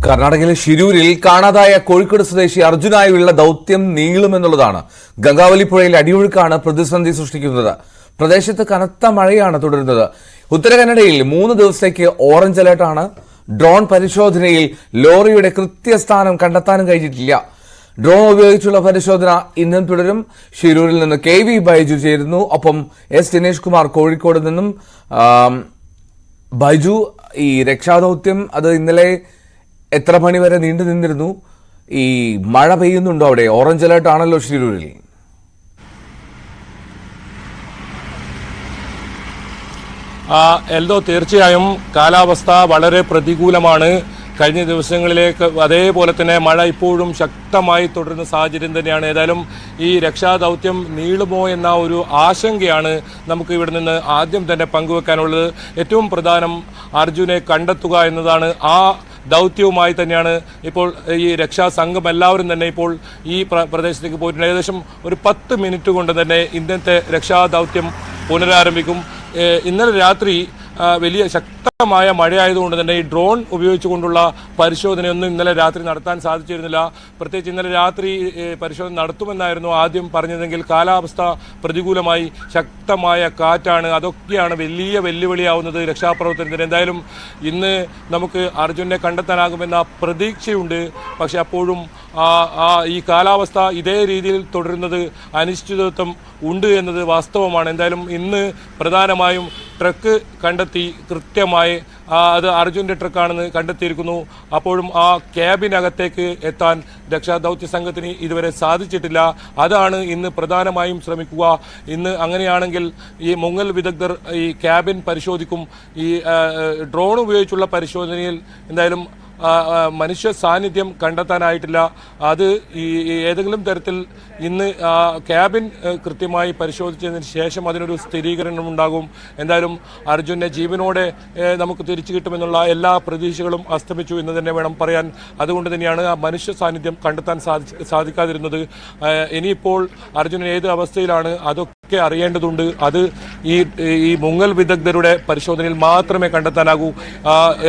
കർണാടകയിലെ ഷിരൂരിൽ കാണാതായ കോഴിക്കോട് സ്വദേശി അർജുനായുള്ള ദൌത്യം നീളുമെന്നുള്ളതാണ്. ഗംഗാവലി പുഴയിൽ അടിയൊഴുക്കാണ് പ്രതിസന്ധി സൃഷ്ടിക്കുന്നത്. പ്രദേശത്ത് കനത്ത മഴയാണ് തുടരുന്നത്. ഉത്തര കന്നഡയിൽ 3 ദിവസത്തേക്ക് ഓറഞ്ച് അലർട്ടാണ്. ഡ്രോൺ പരിശോധനയിൽ ലോറിയുടെ കൃത്യസ്ഥാനം കണ്ടെത്താനും കഴിഞ്ഞിട്ടില്ല. ഡ്രോൺ ഉപയോഗിച്ചുള്ള പരിശോധന ഇന്നും തുടരും. ഷിരൂരിൽ നിന്ന് KV ബൈജു ചേരുന്നു. ഒപ്പം S ദിനേഷ് കുമാർ കോഴിക്കോട് നിന്നും. ബൈജു, ഈ രക്ഷാദൌത്യം അത് ഇന്നലെ എത്ര മണി വരെ നീണ്ടു നിന്നിരുന്നു? ഈ മഴ പെയ്യുന്നുണ്ടോ അവിടെ? ഓറഞ്ച് അലർട്ട് ആണല്ലോ ഷിരൂരിൽ. എൽദോ, തീർച്ചയായും കാലാവസ്ഥ വളരെ പ്രതികൂലമാണ്. കഴിഞ്ഞ ദിവസങ്ങളിലേക്ക് അതേപോലെ തന്നെ മഴ ഇപ്പോഴും ശക്തമായി തുടരുന്ന സാഹചര്യം തന്നെയാണ്. ഏതായാലും ഈ രക്ഷാദൗത്യം നീളുമോ എന്ന ഒരു ആശങ്കയാണ് നമുക്ക് ഇവിടെ നിന്ന് ആദ്യം തന്നെ പങ്കുവെക്കാനുള്ളത്. ഏറ്റവും പ്രധാനം അർജുനെ കണ്ടെത്തുക എന്നതാണ്. ആ ദൗത്യവുമായി തന്നെയാണ് ഇപ്പോൾ ഈ രക്ഷാസംഘം എല്ലാവരും തന്നെ ഇപ്പോൾ ഈ പ്രദേശത്തേക്ക് പോയിട്ടുണ്ട്. ഏകദേശം ഒരു 10 മിനിറ്റ് കൊണ്ട് തന്നെ ഇന്നത്തെ രക്ഷാദൗത്യം പുനരാരംഭിക്കും. ഇന്നലെ രാത്രി വലിയ ശക്തമായ മഴയായതുകൊണ്ട് തന്നെ ഈ ഡ്രോൺ ഉപയോഗിച്ചുകൊണ്ടുള്ള പരിശോധനയൊന്നും ഇന്നലെ രാത്രി നടത്താൻ സാധിച്ചിരുന്നില്ല. പ്രത്യേകിച്ച് ഇന്നലെ രാത്രി പരിശോധന നടത്തുമെന്നായിരുന്നു ആദ്യം പറഞ്ഞതെങ്കിൽ കാലാവസ്ഥ പ്രതികൂലമായി, ശക്തമായ കാറ്റാണ്. അതൊക്കെയാണ് വലിയ വെല്ലുവിളിയാവുന്നത് രക്ഷാപ്രവർത്തനത്തിന്. എന്തായാലും ഇന്ന് നമുക്ക് അർജുനെ കണ്ടെത്താനാകുമെന്ന പ്രതീക്ഷയുണ്ട്. പക്ഷെ അപ്പോഴും ഈ കാലാവസ്ഥ ഇതേ രീതിയിൽ തുടരുന്നത് അനിശ്ചിതത്വം ഉണ്ട് എന്നത് വാസ്തവമാണ്. എന്തായാലും ഇന്ന് പ്രധാനമായും ട്രക്ക് കണ്ടെത്തി, കൃത്യമായി അത് അർജുൻ്റെ ട്രക്കാണെന്ന് കണ്ടെത്തിയിരിക്കുന്നു. അപ്പോഴും ആ ക്യാബിനകത്തേക്ക് എത്താൻ രക്ഷാദൗത്യ സംഘത്തിന് ഇതുവരെ സാധിച്ചിട്ടില്ല. അതാണ് ഇന്ന് പ്രധാനമായും ശ്രമിക്കുക. ഇന്ന് അങ്ങനെയാണെങ്കിൽ ഈ മുങ്ങൽ വിദഗ്ധർ ഈ ക്യാബിൻ പരിശോധിക്കും. ഈ ഡ്രോൺ ഉപയോഗിച്ചുള്ള പരിശോധനയിൽ എന്തായാലും മനുഷ്യ സാന്നിധ്യം കണ്ടെത്താനായിട്ടില്ല. അത് ഈ ഏതെങ്കിലും തരത്തിൽ ഇന്ന് ക്യാബിൻ കൃത്യമായി പരിശോധിച്ചതിന് ശേഷം അതിനൊരു സ്ഥിരീകരണം ഉണ്ടാകും. എന്തായാലും അർജുനെ ജീവനോടെ നമുക്ക് തിരിച്ചു കിട്ടുമെന്നുള്ള എല്ലാ പ്രതീക്ഷകളും അസ്തമിച്ചു എന്ന് തന്നെ വേണം പറയാൻ. അതുകൊണ്ട് തന്നെയാണ് ആ മനുഷ്യ സാന്നിധ്യം കണ്ടെത്താൻ സാധിക്കാതിരുന്നത്. ഇനിയിപ്പോൾ അർജുനൻ ഏത് അവസ്ഥയിലാണ് അതൊക്കെ അറിയേണ്ടതുണ്ട്. അത് ഈ മുങ്ങൽ വിദഗ്ധരുടെ പരിശോധനയിൽ മാത്രമേ കണ്ടെത്താനാകൂ.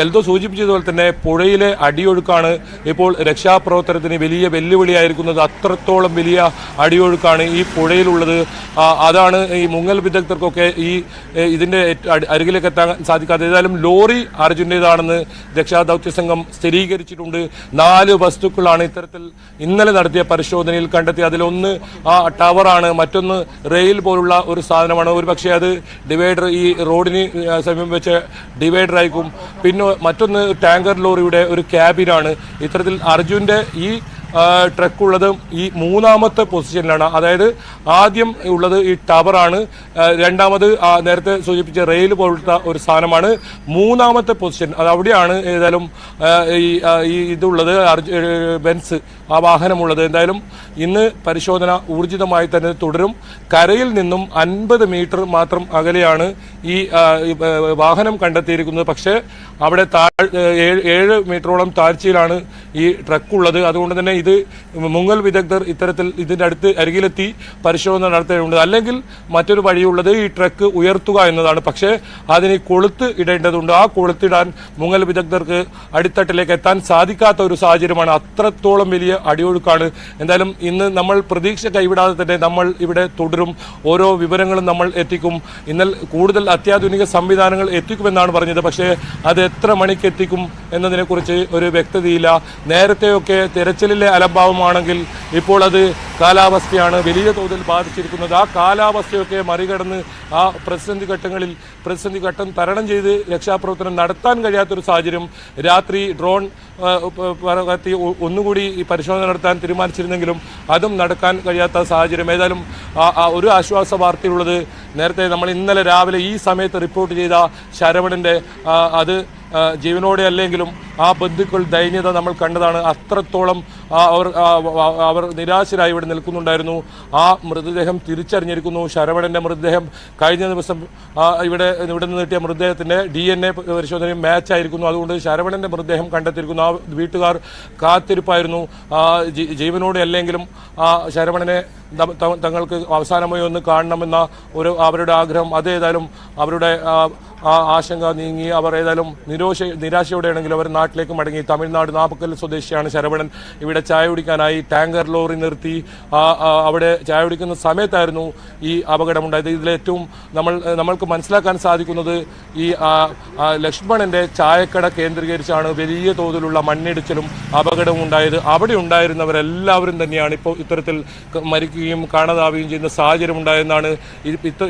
എൽദോ സൂചിപ്പിച്ചതുപോലെ തന്നെ പുഴയിലെ അടിയൊഴുക്കാണ് ഇപ്പോൾ രക്ഷാപ്രവർത്തനത്തിന് വലിയ വെല്ലുവിളിയായിരിക്കുന്നത്. അത്രത്തോളം വലിയ അടിയൊഴുക്കാണ് ഈ പുഴയിലുള്ളത്. അതാണ് ഈ മുങ്ങൽ വിദഗ്ധർക്കൊക്കെ ഇതിന്റെ അരികിലേക്ക് എത്താൻ സാധിക്കാതെ. ഏതായാലും ലോറി അർജുൻ്റേതാണെന്ന് രക്ഷാദൗത്യ സംഘം സ്ഥിരീകരിച്ചിട്ടുണ്ട്. 4 വസ്തുക്കളാണ് ഇത്തരത്തിൽ ഇന്നലെ നടത്തിയ പരിശോധനയിൽ കണ്ടെത്തി. അതിലൊന്ന് ആ ടവറാണ്, മറ്റൊന്ന് റെയിൽ പോലുള്ള ഒരു സാധനമാണ്. ഒരു പക്ഷേ അത് ഡിവൈഡർ, ഈ റോഡിന് സമീപം വെച്ച് ഡിവൈഡർ ആയിരിക്കും. പിന്നെ മറ്റൊന്ന് ടാങ്കർ ലോറിയുടെ ഒരു ക്യാബിനാണ്. ഇത്തരത്തിൽ അർജുൻ്റെ ഈ ട്രക്കുള്ളത് ഈ 3ാമത്തെ പൊസിഷനിലാണ്. അതായത് ആദ്യം ഉള്ളത് ഈ ടവറാണ്, രണ്ടാമത് നേരത്തെ സൂചിപ്പിച്ച റെയിൽ പോലത്തെ ഒരു സാധനമാണ്, 3ാമത്തെ പൊസിഷൻ അത് അവിടെയാണ് ഏതായാലും ഈ ഇതുള്ളത്, ബെൻസ് ആ വാഹനമുള്ളത്. എന്തായാലും ഇന്ന് പരിശോധന ഊർജിതമായി തന്നെ തുടരും. കരയിൽ നിന്നും 50 മീറ്റർ മാത്രം അകലെയാണ് ഈ വാഹനം കണ്ടെത്തിയിരിക്കുന്നത്. പക്ഷേ അവിടെ 7 മീറ്ററോളം താഴ്ചയിലാണ് ഈ ട്രക്കുള്ളത്. അതുകൊണ്ട് തന്നെ ഇത് മുങ്ങൽ വിദഗ്ധർ ഇത്തരത്തിൽ ഇതിൻ്റെ അരികിലെത്തി പരിശോധന നടത്തേണ്ടതുണ്ട്. അല്ലെങ്കിൽ മറ്റൊരു വഴിയുള്ളത് ഈ ട്രക്ക് ഉയർത്തുക എന്നതാണ്. പക്ഷേ അതിന് കൊളുത്ത് ഇടേണ്ടതുണ്ട്. ആ കൊളുത്തിടാൻ മുങ്ങൽ വിദഗ്ധർക്ക് അടിത്തട്ടിലേക്ക് എത്താൻ സാധിക്കാത്ത ഒരു സാഹചര്യമാണ്. അത്രത്തോളം വലിയ അടിയൊഴുക്കാണ്. എന്തായാലും ഇന്ന് നമ്മൾ പ്രതീക്ഷ കൈവിടാതെ തന്നെ നമ്മൾ ഇവിടെ തുടരും. ഓരോ വിവരങ്ങളും നമ്മൾ എത്തിക്കും. ഇന്നലെ കൂടുതൽ അത്യാധുനിക സംവിധാനങ്ങൾ എത്തിക്കുമെന്നാണ് പറഞ്ഞത്. പക്ഷേ അത് എത്ര മണിക്ക് എത്തിക്കും എന്നതിനെക്കുറിച്ച് ഒരു വ്യക്തതയില്ല. നേരത്തെയൊക്കെ തിരച്ചിലിലെ അലംഭാവമാണെങ്കിൽ ഇപ്പോൾ അത് കാലാവസ്ഥയാണ് വലിയ തോതിൽ ബാധിച്ചിരിക്കുന്നത്. ആ കാലാവസ്ഥയൊക്കെ മറികടന്ന് ആ പ്രതിസന്ധി ഘട്ടം തരണം ചെയ്ത് രക്ഷാപ്രവർത്തനം നടത്താൻ കഴിയാത്തൊരു സാഹചര്യം. രാത്രി ഡ്രോൺ പറത്തി ഒന്നുകൂടി ഈ പരിശോധന നടത്താൻ തീരുമാനിച്ചിരുന്നെങ്കിലും അതും നടക്കാൻ കഴിയാത്ത സാഹചര്യം. ഏതായാലും ഒരു ആശ്വാസ വാർത്തയുള്ളത്, നേരത്തെ നമ്മൾ ഇന്നലെ രാവിലെ ഈ സമയത്ത് റിപ്പോർട്ട് ചെയ്ത ശരവണൻ്റെ അത് ജീവനോടെ അല്ലെങ്കിലും ആ ബന്ധുക്കൾ ദൈന്യത നമ്മൾ കണ്ടതാണ്. അത്രത്തോളം അവർ നിരാശരായി ഇവിടെ നിൽക്കുന്നുണ്ടായിരുന്നു. ആ മൃതദേഹം തിരിച്ചറിഞ്ഞിരിക്കുന്നു. ശരവണൻ്റെ മൃതദേഹം കഴിഞ്ഞ ദിവസം ഇവിടെ നിന്ന് കിട്ടിയ മൃതദേഹത്തിൻ്റെ DNA പരിശോധനയും മാച്ചായിരിക്കുന്നു. അതുകൊണ്ട് ശരവണൻ്റെ മൃതദേഹം കണ്ടെത്തിയിരിക്കുന്നു. ആ വീട്ടുകാർ കാത്തിരിപ്പായിരുന്നു. ജീവനോടെ അല്ലെങ്കിലും ശരവണനെ തങ്ങൾക്ക് അവസാനമായി ഒന്ന് കാണണമെന്ന അവരുടെ ആഗ്രഹം. അതേതായാലും അവരുടെ ആ ആശങ്ക നീങ്ങി അവർ ഏതായാലും നിരാശയോടെയാണെങ്കിലും അവർ നാട്ടിലേക്ക് മടങ്ങി. തമിഴ്നാട് നാപ്പക്കൽ സ്വദേശിയാണ് ശരവണൻ. ഇവിടെ ചായ കുടിക്കാനായി ടാങ്കർ ലോറി നിർത്തി അവിടെ ചായ കുടിക്കുന്ന സമയത്തായിരുന്നു ഈ അപകടമുണ്ടായത്. ഇതിലേറ്റവും നമ്മൾക്ക് മനസ്സിലാക്കാൻ സാധിക്കുന്നത് ഈ ലക്ഷ്മണന്റെ ചായക്കട കേന്ദ്രീകരിച്ചാണ് വലിയ തോതിലുള്ള മണ്ണിടിച്ചിലും അപകടവും ഉണ്ടായത്. അവിടെ ഉണ്ടായിരുന്നവരെല്ലാവരും തന്നെയാണ് ഇപ്പോൾ ഇത്തരത്തിൽ മരിക്കുകയും കാണാതാവുകയും ചെയ്യുന്ന സാഹചര്യം ഉണ്ടായെന്നാണ്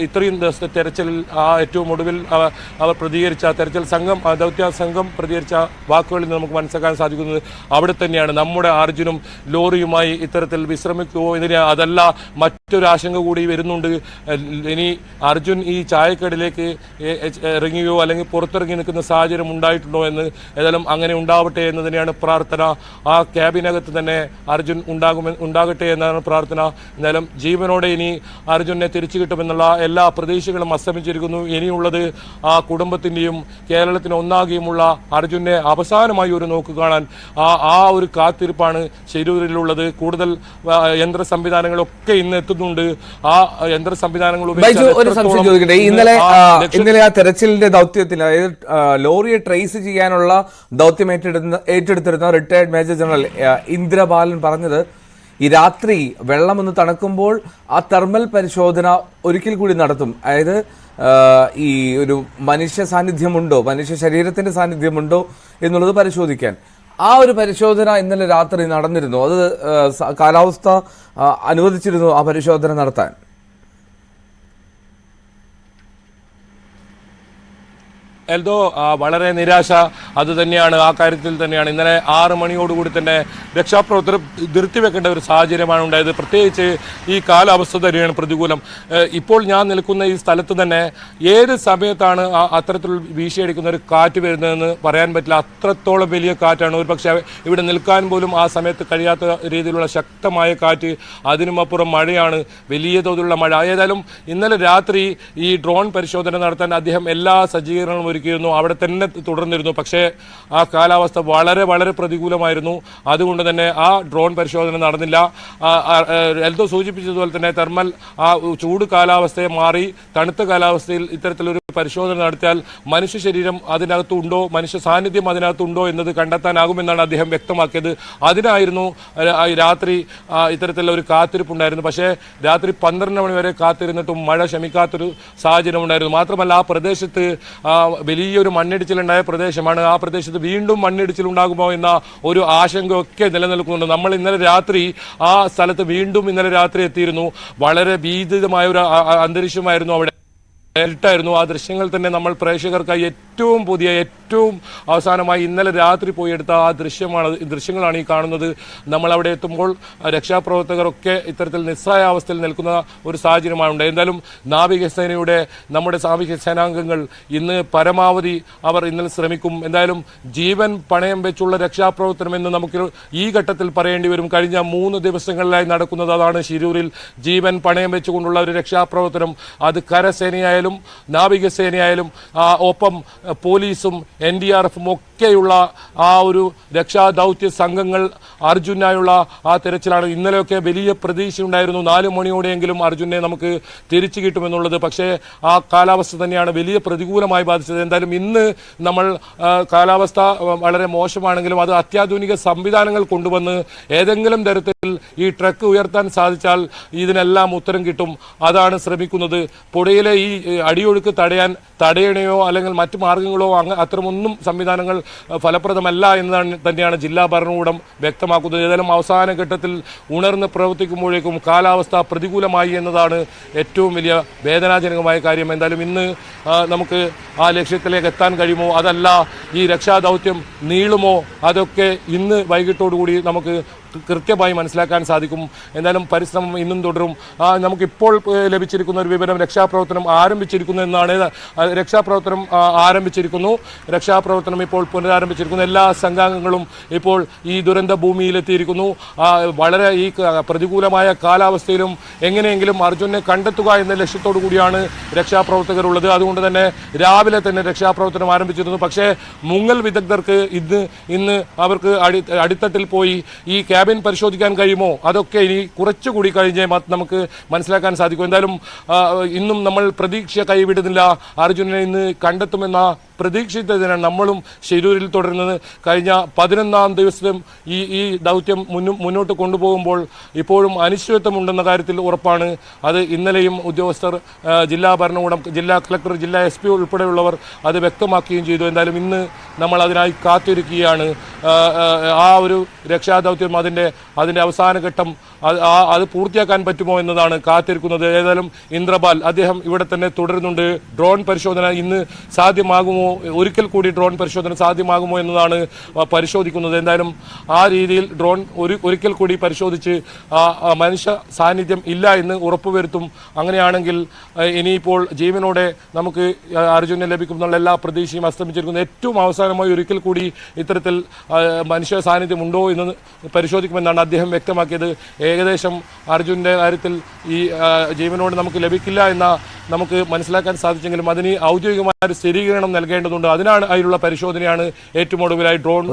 ഇത്രയും ദിവസത്തെ തെരച്ചിലിൽ ഏറ്റവും ഒടുവിൽ അവർ പ്രതികരിച്ച തെരച്ചിൽ സംഘം ദൗത്യ സംഘം പ്രതികരിച്ച വാക്കുകളിൽ നിന്ന് നമുക്ക് മനസ്സിലാക്കാൻ സാധിക്കുന്നത്. അവിടെ തന്നെയാണ് നമ്മുടെ അർജുനും ലോറിയുമായി ഇത്തരത്തിൽ വിശ്രമിക്കുമോ അതല്ല മറ്റൊരു ആശങ്ക കൂടി വരുന്നുണ്ട്. ഇനി അർജുൻ ഈ ചായക്കടയിലേക്ക് ഇറങ്ങിയോ അല്ലെങ്കിൽ പുറത്തിറങ്ങി നിൽക്കുന്ന സാഹചര്യം ഉണ്ടായിട്ടുണ്ടോ എന്ന്. ഏതായാലും അങ്ങനെ ഉണ്ടാവട്ടെ എന്ന് തന്നെയാണ് പ്രാർത്ഥന. ആ ക്യാബിനകത്ത് തന്നെ അർജുൻ ഉണ്ടാകട്ടെ എന്നാണ് പ്രാർത്ഥന. എന്നാലും ജീവനോടെ ഇനി അർജുനെ തിരിച്ചു കിട്ടുമെന്നുള്ള എല്ലാ പ്രതീക്ഷകളും അസ്തമിച്ചിരിക്കുന്നു. ഇനിയുള്ളത് ആ കുടുംബത്തിന്റെയും കേരളത്തിന് ഒന്നാകെയുമുള്ള അർജുനെ അവസാനമായി ഒരു നോക്ക് കാണാൻ ആ ഒരു കാത്തിരിപ്പാണ് ശിരൂരിലുള്ളത്. കൂടുതൽ യന്ത്ര സംവിധാനങ്ങളൊക്കെ ഇന്ന് എത്തുന്നുണ്ട്. ആ യന്ത്ര സംവിധാനങ്ങൾ ഇന്നലെ ആ തെരച്ചിലിന്റെ ദൗത്യത്തിൽ, അതായത് ലോറിയെ ട്രേസ് ചെയ്യാനുള്ള ദൗത്യം ഏറ്റെടുത്തിരുന്ന റിട്ടയർഡ് മേജർ ജനറൽ ഇന്ദ്രബാലൻ പറഞ്ഞത് ഈ രാത്രി വെള്ളമൊന്ന് തണുക്കുമ്പോൾ ആ തെർമൽ പരിശോധന ഒരിക്കൽ കൂടി നടത്തും. അതായത് ഈ ഒരു മനുഷ്യ സാന്നിധ്യമുണ്ടോ, മനുഷ്യ ശരീരത്തിന്റെ സാന്നിധ്യമുണ്ടോ എന്നുള്ളത് പരിശോധിക്കാൻ. ആ ഒരു പരിശോധന ഇന്നലെ രാത്രി നടന്നിരുന്നു. അത് കാലാവസ്ഥ അനുവദിച്ചിരുന്നു ആ പരിശോധന നടത്താൻ. എൽദോ വളരെ നിരാശ അത് തന്നെയാണ്. ആ കാര്യത്തിൽ തന്നെയാണ് ഇന്നലെ 6 മണിയോടുകൂടി തന്നെ രക്ഷാപ്രവർത്തനം നിർത്തിവെക്കേണ്ട ഒരു സാഹചര്യമാണ് ഉണ്ടായത്. പ്രത്യേകിച്ച് ഈ കാലാവസ്ഥ തന്നെയാണ് പ്രതികൂലം. ഇപ്പോൾ ഞാൻ നിൽക്കുന്ന ഈ സ്ഥലത്ത് തന്നെ ഏത് സമയത്താണ് അത്തരത്തിൽ വീശിയടിക്കുന്ന ഒരു കാറ്റ് വരുന്നതെന്ന് പറയാൻ പറ്റില്ല. അത്രത്തോളം വലിയ കാറ്റാണ്. ഒരു പക്ഷേ ഇവിടെ നിൽക്കാൻ പോലും ആ സമയത്ത് കഴിയാത്ത രീതിയിലുള്ള ശക്തമായ കാറ്റ്, അതിനുമപ്പുറം മഴയാണ്, വലിയ തോതിലുള്ള മഴ. ഏതായാലും ഇന്നലെ രാത്രി ഈ ഡ്രോൺ പരിശോധന നടത്താൻ അദ്ദേഹം എല്ലാ സജ്ജീകരണങ്ങളും ഒരുക്കിയിരുന്നു. അവിടെ തന്നെ തുടർന്നിരുന്നു. പക്ഷേ ആ കാലാവസ്ഥ വളരെ വളരെ പ്രതികൂലമായിരുന്നു. അതുകൊണ്ട് തന്നെ ആ ഡ്രോൺ പരിശോധന നടന്നില്ല. എൽദോ സൂചിപ്പിച്ചതുപോലെ തന്നെ തെർമൽ ആ ചൂട് കാലാവസ്ഥയെ മാറി തണുത്ത കാലാവസ്ഥയിൽ ഇത്തരത്തിലൊരു പരിശോധന നടത്തിയാൽ മനുഷ്യ ശരീരം അതിനകത്തുണ്ടോ, മനുഷ്യ സാന്നിധ്യം അതിനകത്തുണ്ടോ എന്നത് കണ്ടെത്താനാകുമെന്നാണ് അദ്ദേഹം വ്യക്തമാക്കിയത്. അതിനായിരുന്നു രാത്രി ഇത്തരത്തിലുള്ള ഒരു കാത്തിരിപ്പുണ്ടായിരുന്നു. പക്ഷേ രാത്രി 12 മണി വരെ കാത്തിരുന്നിട്ടും മഴ ശമിക്കാത്തൊരു സാഹചര്യം ഉണ്ടായിരുന്നു. മാത്രമല്ല ആ പ്രദേശത്ത് വലിയൊരു മണ്ണിടിച്ചിലുണ്ടായ പ്രദേശമാണ്. ആ പ്രദേശത്ത് വീണ്ടും മണ്ണിടിച്ചിലുണ്ടാകുമോ എന്ന ഒരു ആശങ്കയൊക്കെ നിലനിൽക്കുന്നുണ്ട്. നമ്മൾ ഇന്നലെ രാത്രി ആ സ്ഥലത്ത് വീണ്ടും ഇന്നലെ രാത്രി എത്തിയിരുന്നു. വളരെ ഭീതിതമായ ഒരു അന്തരീക്ഷമായിരുന്നു അവിടെ. ായിരുന്നു ആ ദൃശ്യങ്ങൾ തന്നെ നമ്മൾ പ്രേക്ഷകർക്കായി ഏറ്റവും അവസാനമായി ഇന്നലെ രാത്രി പോയി എടുത്ത ആ ദൃശ്യങ്ങളാണ് ഈ കാണുന്നത്. നമ്മൾ അവിടെ എത്തുമ്പോൾ രക്ഷാപ്രവർത്തകരൊക്കെ ഇത്തരത്തിൽ നിസ്സഹായ അവസ്ഥയിൽ നിൽക്കുന്ന ഒരു സാഹചര്യമാണ്. എന്തായാലും നാവികസേനയുടെ നമ്മുടെ നാവിക സേനാംഗങ്ങൾ ഇന്ന് പരമാവധി അവർ ഇന്നലെ ശ്രമിക്കും. എന്തായാലും ജീവൻ പണയം വെച്ചുള്ള രക്ഷാപ്രവർത്തനം എന്ന് നമുക്ക് ഈ ഘട്ടത്തിൽ പറയേണ്ടി വരും. കഴിഞ്ഞ 3 ദിവസങ്ങളിലായി നടക്കുന്നത് അതാണ്. ശിരൂരിൽ ജീവൻ പണയം വെച്ചുകൊണ്ടുള്ള ഒരു രക്ഷാപ്രവർത്തനം. അത് കരസേനയായാലും നാവികസേനയായാലും ഒപ്പം പോലീസും NDRF ഒക്കെയുള്ള ആ ഒരു രക്ഷാദൗത്യ സംഘങ്ങൾ അർജുനായുള്ള ആ തെരച്ചിലാണ്. ഇന്നലെയൊക്കെ വലിയ പ്രതീക്ഷയുണ്ടായിരുന്നു 4 മണിയോടെയെങ്കിലും അർജുനെ നമുക്ക് തിരിച്ചു കിട്ടുമെന്നുള്ളത്. പക്ഷേ ആ കാലാവസ്ഥ തന്നെയാണ് വലിയ പ്രതികൂലമായി ബാധിച്ചത്. എന്തായാലും ഇന്ന് നമ്മൾ കാലാവസ്ഥ വളരെ മോശമാണെങ്കിലും അത് അത്യാധുനിക സംവിധാനങ്ങൾ കൊണ്ടുവന്ന് ഏതെങ്കിലും തരത്തിൽ ഈ ട്രക്ക് ഉയർത്താൻ സാധിച്ചാൽ ഇതിനെല്ലാം ഉത്തരം കിട്ടും. അതാണ് ശ്രമിക്കുന്നത്. പുഴയിലെ ഈ അടിയൊഴുക്ക് തടയണയോ അല്ലെങ്കിൽ മറ്റു മാർഗങ്ങളോ അത്തരമൊന്നും സംവിധാനങ്ങൾ ഫലപ്രദമല്ല എന്നതാണ് തന്നെയാണ് ജില്ലാ ഭരണകൂടം വ്യക്തമാക്കുന്നത്. ഏതായാലും അവസാന ഘട്ടത്തിൽ ഉണർന്ന് പ്രവർത്തിക്കുമ്പോഴേക്കും കാലാവസ്ഥ പ്രതികൂലമായി എന്നതാണ് ഏറ്റവും വലിയ വേദനാജനകമായ കാര്യം. എന്തായാലും ഇന്ന് നമുക്ക് ആ ലക്ഷ്യത്തിലേക്ക് എത്താൻ കഴിയുമോ, അതല്ല ഈ രക്ഷാദൗത്യം നീളുമോ, അതൊക്കെ ഇന്ന് വൈകിട്ടോടുകൂടി നമുക്ക് കൃത്യമായി മനസ്സിലാക്കാൻ സാധിക്കും. എന്തായാലും പരിശ്രമം ഇന്നും തുടരും. നമുക്കിപ്പോൾ ലഭിച്ചിരിക്കുന്ന ഒരു വിവരം രക്ഷാപ്രവർത്തനം ആരംഭിച്ചിരിക്കുന്നു എന്നാണ്. രക്ഷാപ്രവർത്തനം ഇപ്പോൾ പുനരാരംഭിച്ചിരിക്കുന്നു. എല്ലാ സംഘാംഗങ്ങളും ഇപ്പോൾ ഈ ദുരന്ത ഭൂമിയിലെത്തിയിരിക്കുന്നു. വളരെ ഈ പ്രതികൂലമായ കാലാവസ്ഥയിലും എങ്ങനെയെങ്കിലും അർജുനെ കണ്ടെത്തുക എന്ന ലക്ഷ്യത്തോടു കൂടിയാണ് രക്ഷാപ്രവർത്തകരുള്ളത്. അതുകൊണ്ട് തന്നെ രാവിലെ തന്നെ രക്ഷാപ്രവർത്തനം ആരംഭിച്ചിരുന്നു. പക്ഷേ മുങ്ങൽ വിദഗ്ധർക്ക് ഇന്ന് അവർക്ക് അടിത്തട്ടിൽ പോയി ഈ ക്യാബിൻ പരിശോധിക്കാൻ കഴിയുമോ, അതൊക്കെ ഇനി കുറച്ചുകൂടി കഴിഞ്ഞേ നമുക്ക് മനസ്സിലാക്കാൻ സാധിക്കും. എന്തായാലും ഇന്നും നമ്മൾ പ്രതീക്ഷ കൈവിടുന്നില്ല. അർജുനനെ ഇന്ന് കണ്ടെത്തുമെന്ന പ്രതീക്ഷിച്ചതിനാണ് നമ്മളും ശിരൂരിൽ തുടരുന്നത്. കഴിഞ്ഞ 11ാം ദിവസം ഈ ദൗത്യം മുന്നോട്ട് കൊണ്ടുപോകുമ്പോൾ ഇപ്പോഴും അനിശ്ചിതത്വമുണ്ടെന്ന കാര്യത്തിൽ ഉറപ്പാണ്. അത് ഇന്നലെയും ഉദ്യോഗസ്ഥർ, ജില്ലാ ഭരണകൂടം, ജില്ലാ കളക്ടർ, ജില്ലാ SP ഉൾപ്പെടെയുള്ളവർ അത് വ്യക്തമാക്കുകയും ചെയ്തു. എന്തായാലും ഇന്ന് നമ്മൾ അതിനായി കാത്തിരിക്കുകയാണ്. ആ ഒരു രക്ഷാദൗത്യം അതിൻ്റെ അവസാന ഘട്ടം അത് പൂർത്തിയാക്കാൻ പറ്റുമോ എന്നതാണ് കാത്തിരിക്കുന്നത്. ഏതായാലും ഇന്ദ്രപാൽ അദ്ദേഹം ഇവിടെ തന്നെ തുടരുന്നുണ്ട്. ഡ്രോൺ പരിശോധന ഇന്ന് സാധ്യമാകുമോ, ഒരിക്കൽ കൂടി ഡ്രോൺ പരിശോധന സാധ്യമാകുമോ എന്നതാണ് പരിശോധിക്കുന്നത്. എന്തായാലും ആ രീതിയിൽ ഡ്രോൺ ഒരിക്കൽ കൂടി പരിശോധിച്ച് മനുഷ്യ സാന്നിധ്യം ഇല്ല എന്ന് ഉറപ്പുവരുത്തും. അങ്ങനെയാണെങ്കിൽ ഇനിയിപ്പോൾ ജീവനോടെ നമുക്ക് അർജുനെ ലഭിക്കുമെന്നുള്ള എല്ലാ പ്രതീക്ഷയും അസ്തമിച്ചിരിക്കുന്നു. ഏറ്റവും അവസാനമായി ഒരിക്കൽ കൂടി ഇത്തരത്തിൽ മനുഷ്യ സാന്നിധ്യം ഉണ്ടോ എന്ന് പരിശോധിക്കുമെന്നാണ് അദ്ദേഹം വ്യക്തമാക്കിയത്. ഏകദേശം അർജുൻ്റെ കാര്യത്തിൽ ഈ ജീവനോട് നമുക്ക് ലഭിക്കില്ല എന്ന നമുക്ക് മനസ്സിലാക്കാൻ സാധിച്ചെങ്കിലും അതിന് ഔദ്യോഗികമായ ഒരു സ്ഥിരീകരണം നൽകേണ്ടതുണ്ട്. അതിനുള്ള പരിശോധനയാണ് ഏറ്റവും ഒടുവിലായി ഡ്രോൺ